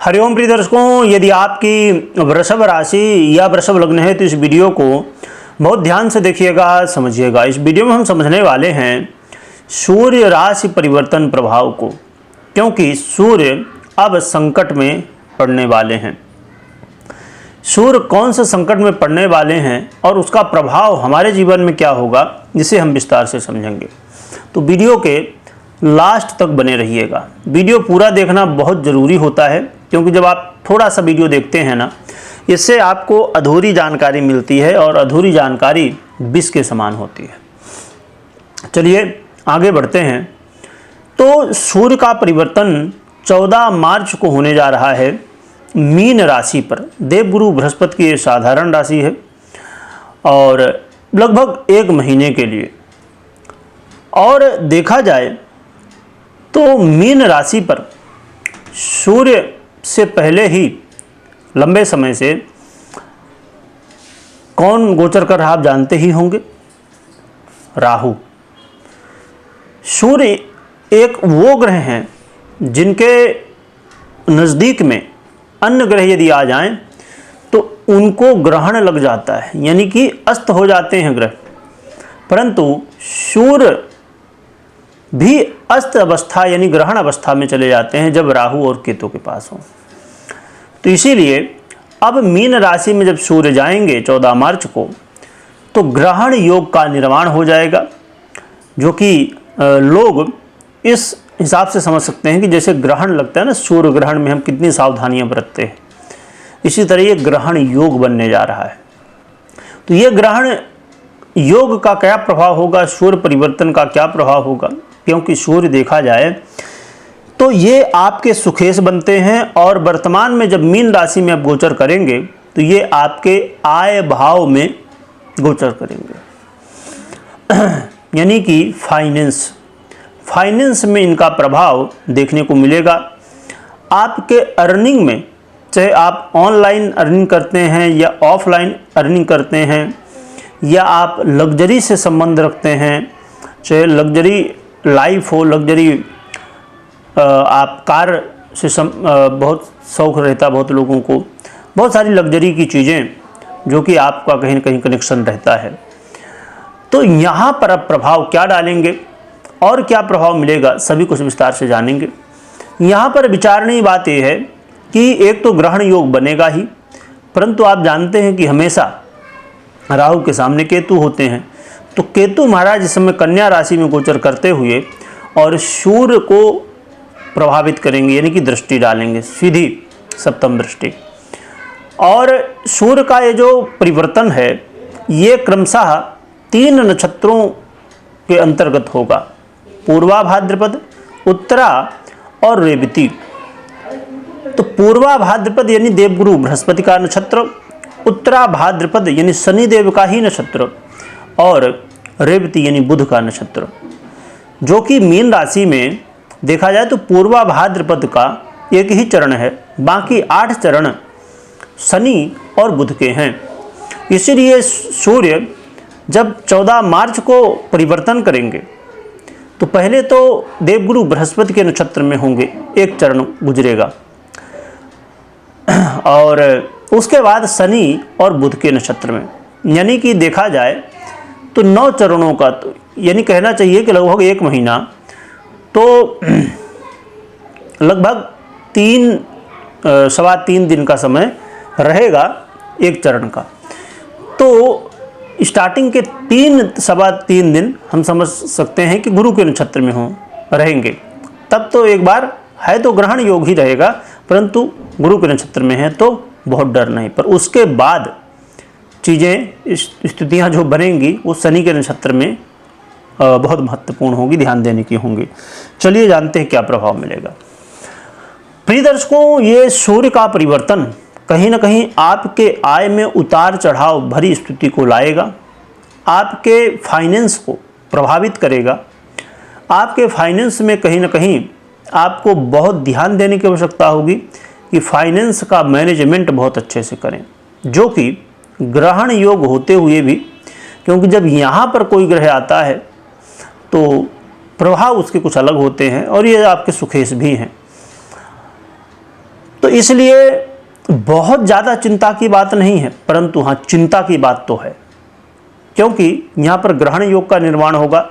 हरिओम प्रिय दर्शकों, यदि आपकी वृषभ राशि या वृषभ लग्न है तो इस वीडियो को बहुत ध्यान से देखिएगा, समझिएगा। इस वीडियो में हम समझने वाले हैं सूर्य राशि परिवर्तन प्रभाव को, क्योंकि सूर्य अब संकट में पड़ने वाले हैं। सूर्य कौन से संकट में पड़ने वाले हैं और उसका प्रभाव हमारे जीवन में क्या होगा, जिसे हम विस्तार से समझेंगे। तो वीडियो के लास्ट तक बने रहिएगा। वीडियो पूरा देखना बहुत ज़रूरी होता है, क्योंकि जब आप थोड़ा सा वीडियो देखते हैं ना, इससे आपको अधूरी जानकारी मिलती है और अधूरी जानकारी विष के समान होती है। चलिए आगे बढ़ते हैं। तो सूर्य का परिवर्तन 14 मार्च को होने जा रहा है मीन राशि पर। देवगुरु बृहस्पति की साधारण राशि है और लगभग 1 महीने के लिए। और देखा जाए तो मीन राशि पर सूर्य से पहले ही लंबे समय से कौन गोचर कर रहा आप जानते ही होंगे, राहु। सूर्य एक वो ग्रह हैं जिनके नज़दीक में अन्य ग्रह यदि आ जाएं तो उनको ग्रहण लग जाता है, यानी कि अस्त हो जाते हैं ग्रह। परंतु सूर्य भी अस्त अवस्था यानी ग्रहण अवस्था में चले जाते हैं जब राहु और केतु के पास हों। तो इसीलिए अब मीन राशि में जब सूर्य जाएंगे 14 मार्च को, तो ग्रहण योग का निर्माण हो जाएगा, जो कि लोग इस हिसाब से समझ सकते हैं कि जैसे ग्रहण लगता है ना, सूर्य ग्रहण में हम कितनी सावधानियां बरतते हैं, इसी तरह ये ग्रहण योग बनने जा रहा है। तो ये ग्रहण योग का क्या प्रभाव होगा, सूर्य परिवर्तन का क्या प्रभाव होगा, क्योंकि सूर्य देखा जाए तो ये आपके सुखेश बनते हैं और वर्तमान में जब मीन राशि में आप गोचर करेंगे तो ये आपके आय भाव में गोचर करेंगे, यानी कि फाइनेंस में इनका प्रभाव देखने को मिलेगा। आपके अर्निंग में, चाहे आप ऑनलाइन अर्निंग करते हैं या ऑफलाइन अर्निंग करते हैं, या आप लग्जरी से संबंध रखते हैं, चाहे लग्जरी लाइफ हो, लग्जरी आप कार से बहुत शौक़ रहता बहुत लोगों को, बहुत सारी लग्जरी की चीज़ें जो कि आपका कहीं न कहीं कनेक्शन रहता है। तो यहाँ पर अब प्रभाव क्या डालेंगे और क्या प्रभाव मिलेगा, सभी कुछ विस्तार से जानेंगे। यहाँ पर विचारणीय बात यह है कि एक तो ग्रहण योग बनेगा ही, परंतु आप जानते हैं कि हमेशा राहु के सामने केतु होते हैं। तो केतु महाराज इस समय कन्या राशि में गोचर करते हुए और सूर्य को प्रभावित करेंगे, यानी कि दृष्टि डालेंगे, सीधी सप्तम दृष्टि। और सूर्य का ये जो परिवर्तन है ये क्रमशः 3 नक्षत्रों के अंतर्गत होगा, पूर्वा भाद्रपद, उत्तरा और रेवती। तो पूर्वा भाद्रपद यानी देवगुरु बृहस्पति का नक्षत्र, उत्तरा भाद्रपद यानी शनिदेव का ही नक्षत्र, और रेवती यानी बुध का नक्षत्र, जो कि मीन राशि में देखा जाए तो पूर्वा भाद्रपद का एक ही चरण है, बाकी 8 चरण शनि और बुध के हैं। इसीलिए सूर्य जब 14 मार्च को परिवर्तन करेंगे तो पहले तो देवगुरु बृहस्पति के नक्षत्र में होंगे, एक चरण गुजरेगा, और उसके बाद शनि और बुध के नक्षत्र में, यानी कि देखा जाए तो 9 चरणों का, तो यानी कहना चाहिए कि लगभग 1 महीना, तो लगभग 3-3.25 दिन का समय रहेगा एक चरण का। तो स्टार्टिंग के 3-3.25 दिन हम समझ सकते हैं कि गुरु के नक्षत्र में रहेंगे। तब तो एक बार है तो ग्रहण योग ही रहेगा, परंतु गुरु के नक्षत्र में है तो बहुत डर नहीं। पर उसके बाद चीज़ें, स्थितियाँ जो बनेंगी वो शनि के नक्षत्र में बहुत महत्वपूर्ण होगी, ध्यान देने की होंगी। चलिए जानते हैं क्या प्रभाव मिलेगा। प्रिय दर्शकों, ये सूर्य का परिवर्तन कहीं ना कहीं आपके आय में उतार चढ़ाव भरी स्थिति को लाएगा, आपके फाइनेंस को प्रभावित करेगा। आपके फाइनेंस में कहीं ना कहीं आपको बहुत ध्यान देने की आवश्यकता होगी कि फाइनेंस का मैनेजमेंट बहुत अच्छे से करें, जो कि ग्रहण योग होते हुए भी, क्योंकि जब यहाँ पर कोई ग्रह आता है तो प्रभाव उसके कुछ अलग होते हैं और ये आपके सुखेश भी हैं। तो इसलिए बहुत ज़्यादा चिंता की बात नहीं है, परंतु हाँ चिंता की बात तो है, क्योंकि यहाँ पर ग्रहण योग का निर्माण होगा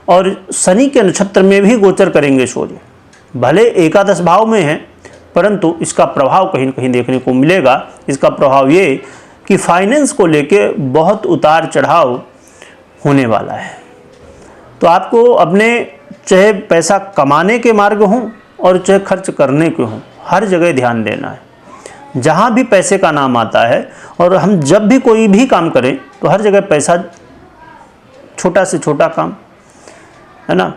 और शनि के नक्षत्र में भी गोचर करेंगे सूर्य। भले एकादश भाव में है, परंतु इसका प्रभाव कहीं न कहीं देखने को मिलेगा। इसका प्रभाव ये कि फाइनेंस को लेके बहुत उतार चढ़ाव होने वाला है। तो आपको अपने चाहे पैसा कमाने के मार्ग हों और चाहे खर्च करने के हों, हर जगह ध्यान देना है। जहाँ भी पैसे का नाम आता है और हम जब भी कोई भी काम करें तो हर जगह पैसा, छोटा से छोटा काम है ना।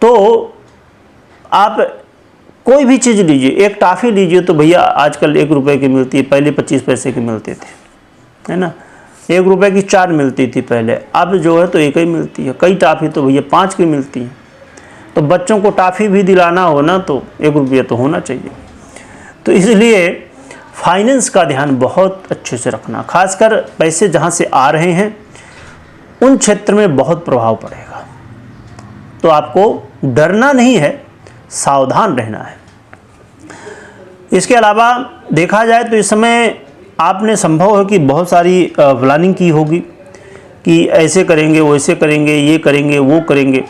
तो आप कोई भी चीज़ लीजिए, एक टॉफ़ी लीजिए तो भैया आजकल 1 रुपये की मिलती है, पहले 25 पैसे की मिलती थी, है ना। 1 रुपये की 4 मिलती थी पहले, अब जो है तो 1 ही मिलती है। कई टॉफ़ी तो भैया 5 की मिलती है। तो बच्चों को टॉफ़ी भी दिलाना हो ना तो 1 रुपये तो होना चाहिए। तो इसलिए फाइनेंस का ध्यान बहुत अच्छे से रखना, खासकर पैसे जहाँ से आ रहे हैं उन क्षेत्र में बहुत प्रभाव पड़ेगा। तो आपको डरना नहीं है, सावधान रहना है। इसके अलावा देखा जाए तो इस समय आपने संभव है कि बहुत सारी प्लानिंग की होगी कि ऐसे करेंगे, वैसे करेंगे, ये करेंगे, वो करेंगे।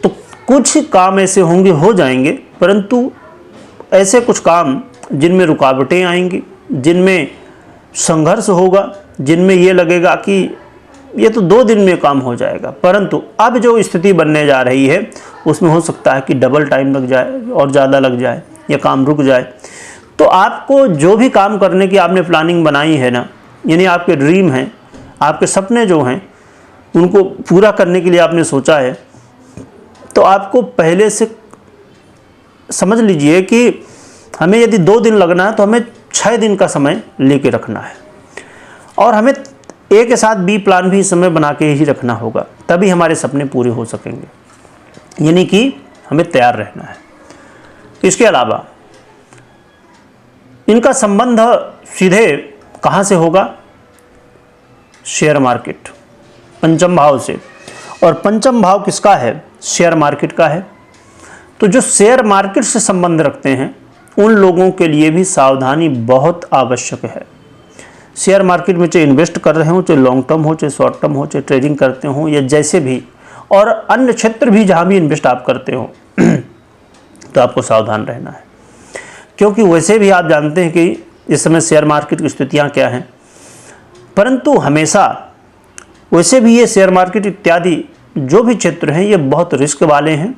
तो कुछ काम ऐसे होंगे, हो जाएंगे, परंतु ऐसे कुछ काम जिनमें रुकावटें आएंगी, जिनमें संघर्ष होगा, जिनमें ये लगेगा कि ये तो 2 दिन में काम हो जाएगा, परंतु अब जो स्थिति बनने जा रही है उसमें हो सकता है कि डबल टाइम लग जाए और ज़्यादा लग जाए या काम रुक जाए। तो आपको जो भी काम करने की आपने प्लानिंग बनाई है ना, यानी आपके ड्रीम हैं, आपके सपने जो हैं उनको पूरा करने के लिए आपने सोचा है, तो आपको पहले से समझ लीजिए कि हमें यदि 2 दिन लगना है तो हमें 6 दिन का समय लेके रखना है और हमें ए के साथ बी प्लान भी इस समय बना के ही रखना होगा, तभी हमारे सपने पूरे हो सकेंगे। यानी कि हमें तैयार रहना है। इसके अलावा इनका संबंध सीधे कहाँ से होगा? शेयर मार्केट, पंचम भाव से। और पंचम भाव किसका है? शेयर मार्केट का है। तो जो शेयर मार्केट से संबंध रखते हैं उन लोगों के लिए भी सावधानी बहुत आवश्यक है। शेयर मार्केट में चाहे इन्वेस्ट कर रहे हो, चाहे लॉन्ग टर्म हो, चाहे शॉर्ट टर्म हो, चाहे ट्रेडिंग करते हो या जैसे भी, और अन्य क्षेत्र भी जहाँ भी इन्वेस्ट आप करते हो तो आपको सावधान रहना है, क्योंकि वैसे भी आप जानते हैं कि इस समय शेयर मार्केट की स्थितियाँ क्या हैं। परंतु हमेशा वैसे भी ये शेयर मार्केट इत्यादि जो भी क्षेत्र हैं ये बहुत रिस्क वाले हैं।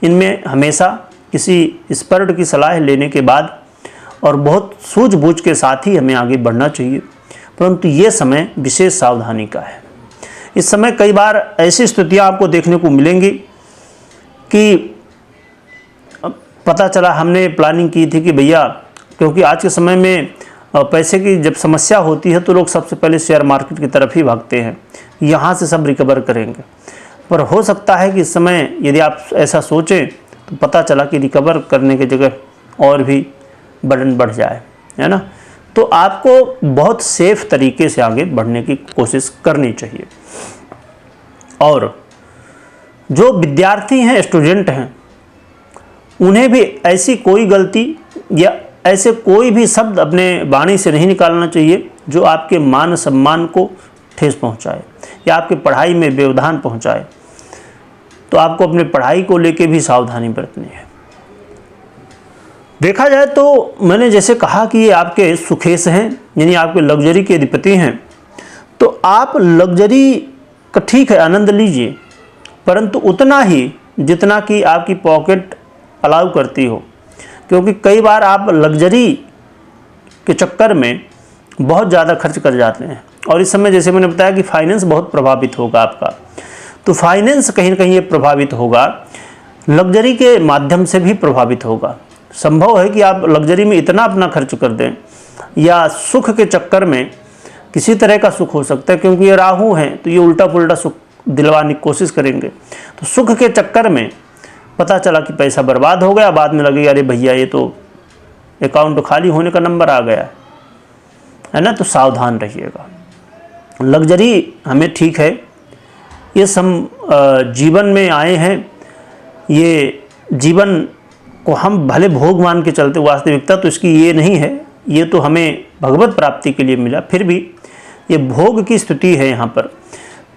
इनमें हमेशा किसी एक्सपर्ट की सलाह लेने के बाद और बहुत सूझबूझ के साथ ही हमें आगे बढ़ना चाहिए। परंतु ये समय विशेष सावधानी का है। इस समय कई बार ऐसी स्थितियां आपको देखने को मिलेंगी कि पता चला हमने प्लानिंग की थी कि भैया, क्योंकि आज के समय में पैसे की जब समस्या होती है तो लोग सबसे पहले शेयर मार्केट की तरफ ही भागते हैं, यहाँ से सब रिकवर करेंगे। पर हो सकता है कि इस समय यदि आप ऐसा सोचें तो पता चला कि रिकवर करने की जगह और भी बर्डन बढ़ जाए, है ना। तो आपको बहुत सेफ तरीके से आगे बढ़ने की कोशिश करनी चाहिए। और जो विद्यार्थी हैं, स्टूडेंट हैं, उन्हें भी ऐसी कोई गलती या ऐसे कोई भी शब्द अपने वाणी से नहीं निकालना चाहिए जो आपके मान सम्मान को ठेस पहुंचाए या आपकी पढ़ाई में व्यवधान पहुंचाए। तो आपको अपने पढ़ाई को लेके भी सावधानी बरतनी है। देखा जाए तो मैंने जैसे कहा कि ये आपके सुखेश हैं, यानी आपके लग्जरी के अधिपति हैं, तो आप लग्जरी का ठीक है आनंद लीजिए, परंतु उतना ही जितना कि आपकी पॉकेट अलाउ करती हो, क्योंकि कई बार आप लग्जरी के चक्कर में बहुत ज़्यादा खर्च कर जाते हैं। और इस समय जैसे मैंने बताया कि फाइनेंस बहुत प्रभावित होगा आपका, तो फाइनेंस कहीं ना कहीं ये प्रभावित होगा, लग्जरी के माध्यम से भी प्रभावित होगा। संभव है कि आप लग्जरी में इतना अपना खर्च कर दें, या सुख के चक्कर में किसी तरह का सुख हो सकता है, क्योंकि ये राहु हैं तो ये उल्टा पुल्टा सुख दिलवाने की कोशिश करेंगे। तो सुख के चक्कर में पता चला कि पैसा बर्बाद हो गया, बाद में लगेगा अरे भैया ये तो अकाउंट खाली होने का नंबर आ गया है ना। तो सावधान रहिएगा। लग्जरी हमें ठीक है, ये सब जीवन में आए हैं, ये जीवन को हम भले भोग मान के चलते, वास्तविकता तो इसकी ये नहीं है, ये तो हमें भगवत प्राप्ति के लिए मिला, फिर भी ये भोग की स्थिति है यहाँ पर,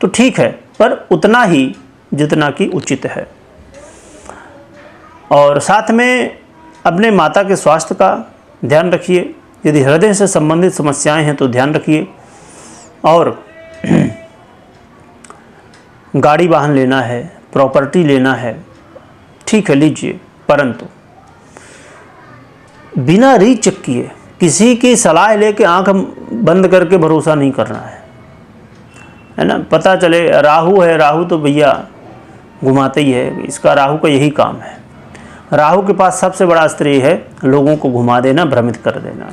तो ठीक है, पर उतना ही जितना कि उचित है। और साथ में अपने माता के स्वास्थ्य का ध्यान रखिए, यदि हृदय से संबंधित समस्याएं हैं तो ध्यान रखिए। और गाड़ी वाहन लेना है, प्रॉपर्टी लेना है, ठीक है लीजिए, परंतु बिना रीचेक किए, किसी की सलाह लेके आंख बंद करके भरोसा नहीं करना है ना। पता चले राहु है, राहु तो भैया घुमाते ही है, इसका राहु का यही काम है। राहु के पास सबसे बड़ा अस्त्र ये है, लोगों को घुमा देना, भ्रमित कर देना।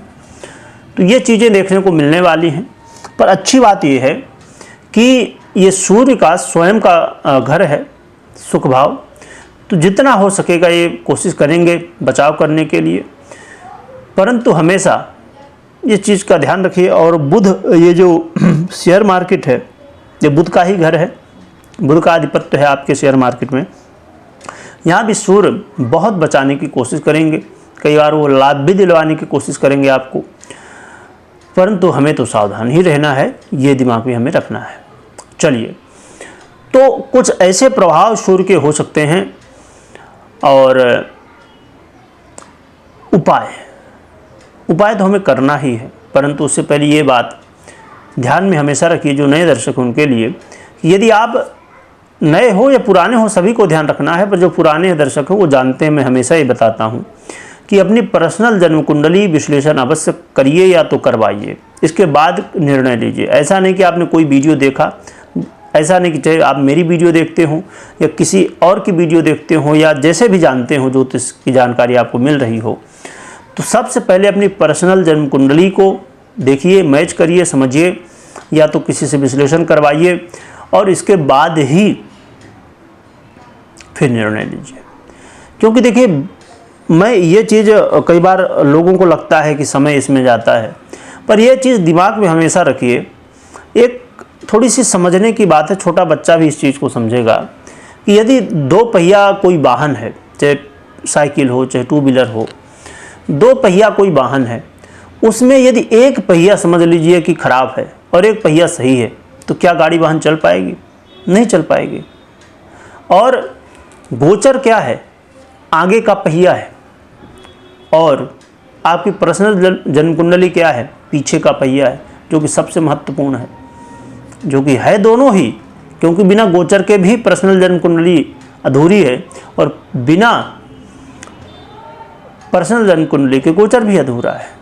तो ये चीज़ें देखने को मिलने वाली हैं। पर अच्छी बात ये है कि ये सूर्य का स्वयं का घर है, सुख भाव, तो जितना हो सकेगा ये कोशिश करेंगे बचाव करने के लिए। परंतु हमेशा ये चीज़ का ध्यान रखिए। और बुध, ये जो शेयर मार्केट है, ये बुध का ही घर है, बुध का आधिपत्य है आपके शेयर मार्केट में। यहाँ भी सूर्य बहुत बचाने की कोशिश करेंगे, कई बार वो लाभ भी दिलवाने की कोशिश करेंगे आपको, परंतु हमें तो सावधान ही रहना है, ये दिमाग में हमें रखना है। चलिए, तो कुछ ऐसे प्रभाव सूर्य के हो सकते हैं। और उपाय तो हमें करना ही है, परंतु उससे पहले ये बात ध्यान में हमेशा रखिए, जो नए दर्शक उनके लिए, यदि आप नए हो या पुराने हो, सभी को ध्यान रखना है। पर जो पुराने दर्शक हो वो जानते हैं, मैं हमेशा ये बताता हूँ कि अपनी पर्सनल जन्म कुंडली विश्लेषण अवश्य करिए या तो करवाइए, इसके बाद निर्णय लीजिए। ऐसा नहीं कि आपने कोई वीडियो देखा, ऐसा नहीं कि चाहे आप मेरी वीडियो देखते हो या किसी और की वीडियो देखते हो या जैसे भी जानते हो ज्योतिष की जानकारी आपको मिल रही हो, तो सबसे पहले अपनी पर्सनल जन्म कुंडली को देखिए, मैच करिए, समझिए, या तो किसी से विश्लेषण करवाइए और इसके बाद ही फिर निर्णय लीजिए। क्योंकि देखिए, मैं ये चीज़ कई बार लोगों को लगता है कि समय इसमें जाता है, पर यह चीज़ दिमाग में हमेशा रखिए। एक थोड़ी सी समझने की बात है, छोटा बच्चा भी इस चीज़ को समझेगा कि यदि 2 पहिया कोई वाहन है, चाहे साइकिल हो चाहे 2 व्हीलर हो, 2 पहिया कोई वाहन है, उसमें यदि एक पहिया समझ लीजिए कि खराब है और एक पहिया सही है, तो क्या गाड़ी वाहन चल पाएगी? नहीं चल पाएगी। और गोचर क्या है? आगे का पहिया है। और आपकी पर्सनल जन्म कुंडली क्या है? पीछे का पहिया है, जो कि सबसे महत्वपूर्ण है, जो कि है दोनों ही, क्योंकि बिना गोचर के भी पर्सनल जन्म कुंडली अधूरी है और बिना पर्सनल जन्म कुंडली के गोचर भी अधूरा है।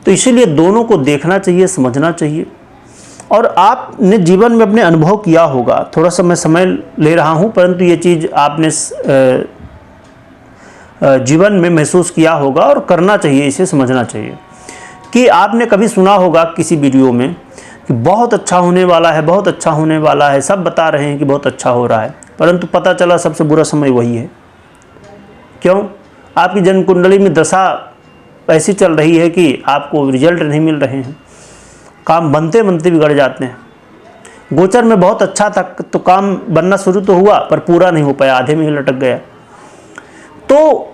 तो इसीलिए दोनों को देखना चाहिए, समझना चाहिए। और आपने जीवन में अपने अनुभव किया होगा, थोड़ा सा मैं समय ले रहा हूँ, परंतु ये चीज़ आपने जीवन में महसूस किया होगा और करना चाहिए, इसे समझना चाहिए कि आपने कभी सुना होगा किसी वीडियो में कि बहुत अच्छा होने वाला है, बहुत अच्छा होने वाला है, सब बता रहे हैं कि बहुत अच्छा हो रहा है, परंतु पता चला सबसे बुरा समय वही है। क्यों? आपकी जन्म कुंडली में दशा ऐसी चल रही है कि आपको रिजल्ट नहीं मिल रहे हैं, काम बनते बनते बिगड़ जाते हैं। गोचर में बहुत अच्छा था तो काम बनना शुरू तो हुआ, पर पूरा नहीं हो पाया, आधे में ही लटक गया। तो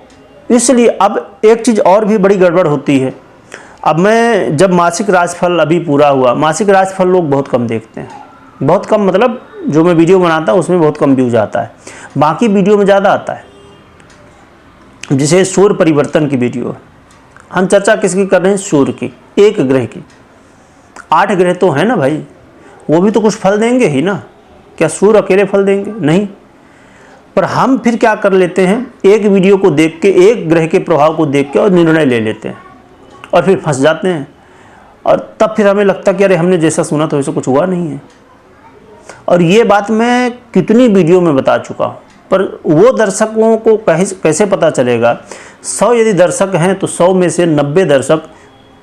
इसलिए अब एक चीज़ और भी बड़ी गड़बड़ होती है। अब मैं जब मासिक राशिफल अभी पूरा हुआ, मासिक राशिफल लोग बहुत कम देखते हैं, बहुत कम, मतलब जो मैं वीडियो बनाता हूँ उसमें बहुत कम व्यूज आता है, बाकी वीडियो में ज़्यादा आता है। जैसे सूर्य परिवर्तन की वीडियो है, हम चर्चा किसकी कर रहे हैं? सूर्य की, एक ग्रह की। 8 ग्रह तो है ना भाई, वो भी तो कुछ फल देंगे ही ना। क्या सूर्य अकेले फल देंगे? नहीं। पर हम फिर क्या कर लेते हैं, एक वीडियो को देख के, एक ग्रह के प्रभाव को देख के और निर्णय ले लेते हैं और फिर फंस जाते हैं। और तब फिर हमें लगता है कि अरे हमने जैसा सुना तो वैसा कुछ हुआ नहीं है। और ये बात मैं कितनी वीडियो में बता चुका हूँ, पर वो दर्शकों को कैसे पता चलेगा? 100 यदि दर्शक हैं तो 100 में से 90 दर्शक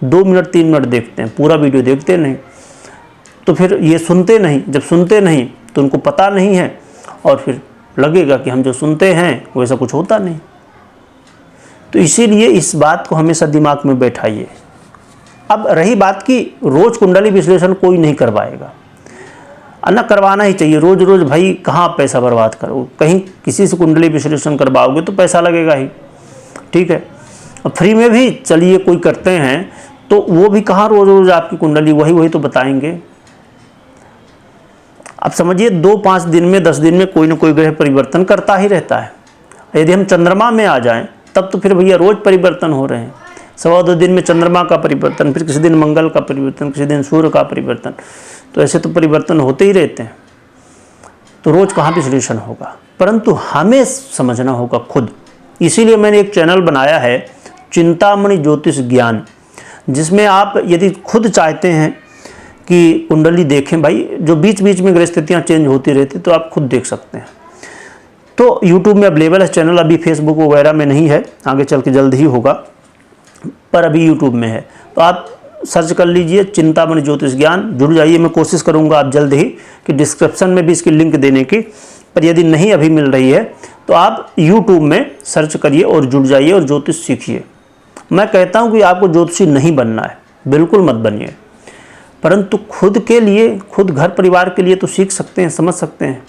2 मिनट 3 मिनट देखते हैं, पूरा वीडियो देखते नहीं। तो फिर ये सुनते नहीं, जब सुनते नहीं तो उनको पता नहीं है और फिर लगेगा कि हम जो सुनते हैं वैसा कुछ होता नहीं। तो इसीलिए इस बात को हमेशा दिमाग में बैठाइए। अब रही बात कि रोज़ कुंडली विश्लेषण कोई नहीं करवाएगा, ना करवाना ही चाहिए। रोज़ रोज़ भाई कहाँ पैसा बर्बाद करो, कहीं किसी से कुंडली विश्लेषण करवाओगे तो पैसा लगेगा ही। ठीक है। और फ्री में भी चलिए कोई करते हैं तो वो भी कहाँ रोज़ रोज़ आपकी कुंडली वही तो बताएंगे। अब समझिए 2-5 दिन में 10 दिन में कोई ना कोई ग्रह परिवर्तन करता ही रहता है। यदि हम चंद्रमा में आ जाएं तब तो फिर भैया रोज़ परिवर्तन हो रहे हैं। 1.25 दिन में चंद्रमा का परिवर्तन, फिर किसी दिन मंगल का परिवर्तन, किसी दिन सूर्य का परिवर्तन, तो ऐसे तो परिवर्तन होते ही रहते हैं। तो रोज़ कहाँ विश्लेषण होगा, परंतु हमें समझना होगा खुद। इसीलिए मैंने एक चैनल बनाया है चिंतामणि ज्योतिष ज्ञान, जिसमें आप यदि खुद चाहते हैं कि कुंडली देखें, भाई जो बीच बीच में ग्रह स्थितियाँ चेंज होती रहती तो आप खुद देख सकते हैं। तो YouTube में अवेलेबल है चैनल, अभी Facebook वगैरह में नहीं है, आगे चल के जल्द ही होगा, पर अभी YouTube में है। तो आप सर्च कर लीजिए चिंतामणि ज्योतिष ज्ञान, जुड़ जाइए। मैं कोशिश करूंगा आप जल्द ही कि डिस्क्रिप्शन में भी इसकी लिंक देने की, पर यदि नहीं अभी मिल रही है तो आप YouTube में सर्च करिए और जुड़ जाइए और ज्योतिष सीखिए। मैं कहता हूं कि आपको ज्योतिषी नहीं बनना है, बिल्कुल मत बनिए, परंतु खुद के लिए, खुद घर परिवार के लिए तो सीख सकते हैं, समझ सकते हैं।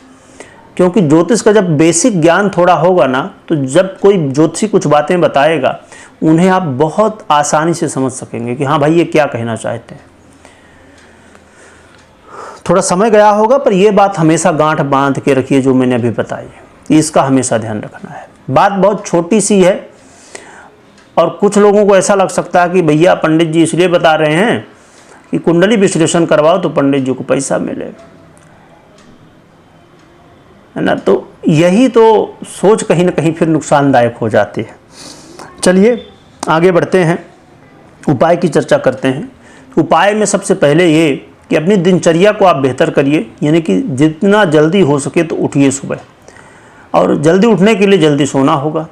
क्योंकि ज्योतिष का जब बेसिक ज्ञान थोड़ा होगा ना, तो जब कोई ज्योतिषी कुछ बातें बताएगा उन्हें आप बहुत आसानी से समझ सकेंगे कि हाँ भाई ये क्या कहना चाहते हैं। थोड़ा समय गया होगा, पर यह बात हमेशा गांठ बांध के रखिए जो मैंने अभी बताई है, इसका हमेशा ध्यान रखना है। बात बहुत छोटी सी है और कुछ लोगों को ऐसा लग सकता है कि भैया पंडित जी इसलिए बता रहे हैं कि कुंडली विश्लेषण करवाओ तो पंडित जी को पैसा मिले, है ना। तो यही तो सोच कहीं ना कहीं फिर नुकसानदायक हो जाती है। चलिए आगे बढ़ते हैं, उपाय की चर्चा करते हैं। उपाय में सबसे पहले ये कि अपनी दिनचर्या को आप बेहतर करिए, यानी कि जितना जल्दी हो सके तो उठिए सुबह, और जल्दी उठने के लिए जल्दी सोना होगा।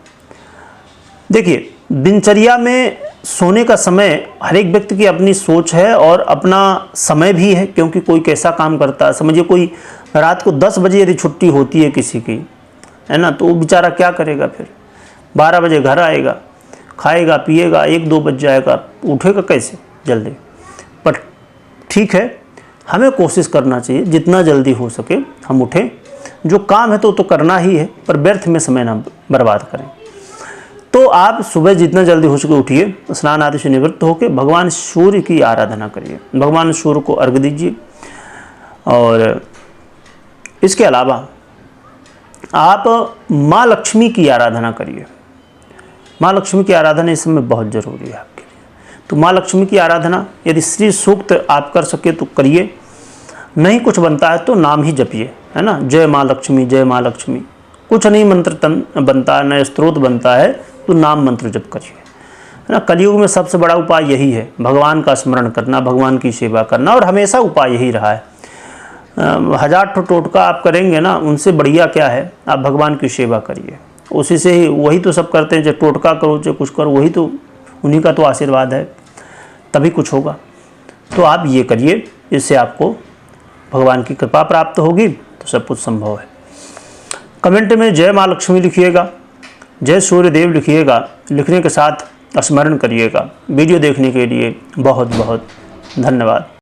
देखिए दिनचर्या में सोने का समय हर एक व्यक्ति की अपनी सोच है और अपना समय भी है, क्योंकि कोई कैसा काम करता है। समझिए कोई रात को 10 बजे यदि छुट्टी होती है किसी की, है ना, तो वो बेचारा क्या करेगा, फिर 12 बजे घर आएगा, खाएगा पिएगा, 1-2 बज जाएगा, उठेगा कैसे जल्दी। पर ठीक है, हमें कोशिश करना चाहिए जितना जल्दी हो सके हम उठें। जो काम है तो करना ही है, पर व्यर्थ में समय ना बर्बाद करें। तो आप सुबह जितना जल्दी हो सके उठिए, स्नान आदि से निवृत्त होकर भगवान सूर्य की आराधना करिए, भगवान सूर्य को अर्घ दीजिए। और इसके अलावा आप माँ लक्ष्मी की आराधना करिए। माँ लक्ष्मी की आराधना इस समय बहुत ज़रूरी है आपके लिए। तो माँ लक्ष्मी की आराधना यदि श्री सूक्त आप कर सके तो करिए, नहीं कुछ बनता है तो नाम ही जपिए, है ना। जय माँ लक्ष्मी, जय माँ लक्ष्मी। कुछ नहीं मंत्र बनता है, न स्त्रोत बनता है, तो नाम मंत्र जप करिए, है ना। कलयुग में सबसे बड़ा उपाय यही है, भगवान का स्मरण करना, भगवान की सेवा करना, और हमेशा उपाय यही रहा है। 1000 टोटका आप करेंगे ना, उनसे बढ़िया क्या है, आप भगवान की सेवा करिए। उसी से ही, वही तो सब करते हैं, जो टोटका करो चाहे कुछ करो, वही तो, उन्हीं का तो आशीर्वाद है, तभी कुछ होगा। तो आप ये करिए, इससे आपको भगवान की कृपा प्राप्त होगी, तो सब कुछ संभव है। कमेंट में जय माँ लक्ष्मी लिखिएगा, जय सूर्यदेव लिखिएगा, लिखने के साथ स्मरण करिएगा। वीडियो देखने के लिए बहुत बहुत धन्यवाद।